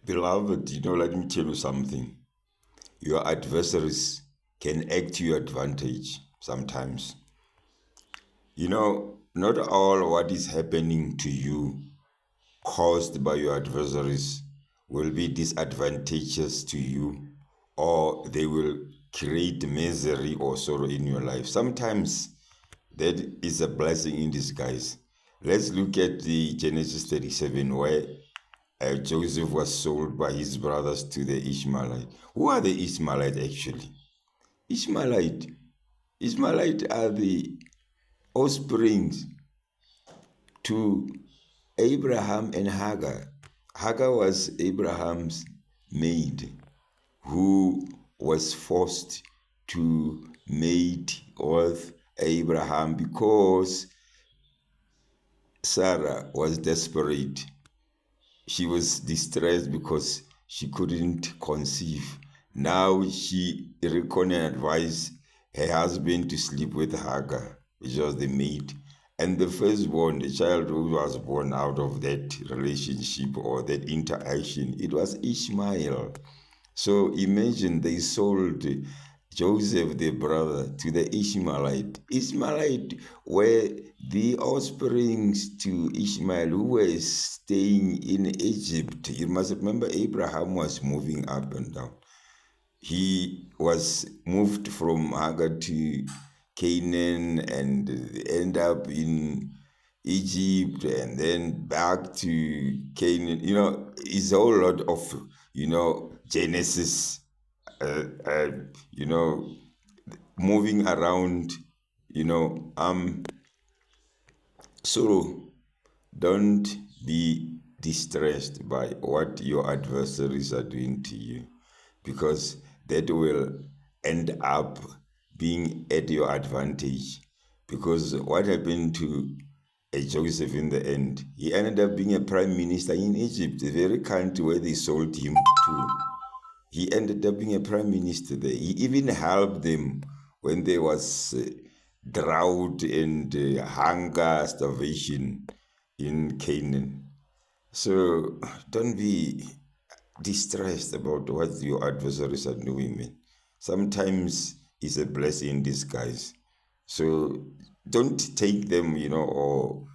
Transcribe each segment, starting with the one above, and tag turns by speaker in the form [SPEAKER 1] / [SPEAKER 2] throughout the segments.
[SPEAKER 1] Beloved, let me tell you something. Your adversaries can act to your advantage sometimes. Not all what is happening to you caused by your adversaries will be disadvantageous to you, or they will create misery or sorrow in your life. Sometimes that is a blessing in disguise. Let's look at the Genesis 37, where Joseph was sold by his brothers to the Ishmaelite. Who are the Ishmaelite actually? Ishmaelite are the offsprings to Abraham and Hagar. Hagar was Abraham's maid who was forced to mate with Abraham because Sarah was desperate. She was distressed because she couldn't conceive. Now she advised her husband to sleep with Hagar, which was the maid. And the firstborn, the child who was born out of that relationship or that interaction, it was Ishmael. So imagine they sold Joseph, the brother, to the Ishmaelite. Ishmaelite were the offsprings to Ishmael who were staying in Egypt. You must remember Abraham was moving up and down. He was moved from Hagar to Canaan and end up in Egypt and then back to Canaan. It's a whole lot of, Genesis, moving around, so don't be distressed by what your adversaries are doing to you, because that will end up being at your advantage. Because what happened to Joseph in the end, he ended up being a prime minister in Egypt, the very country where they sold him to. He ended up being a prime minister there. He even helped them when there was drought and hunger, starvation in Canaan. So don't be distressed about what your adversaries are doing, man. Sometimes it's a blessing in disguise. So don't take them, or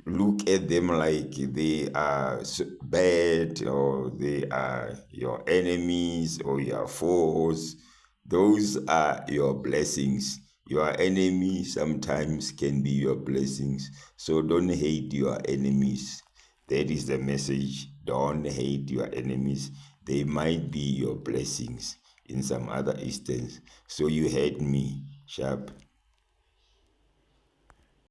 [SPEAKER 1] look at them like they are bad or they are your enemies or your foes. Those are your blessings. Your enemy sometimes can be your blessings. So don't hate your enemies. That is the message. Don't hate your enemies. They might be your blessings in some other instance. So you hate me, sharp.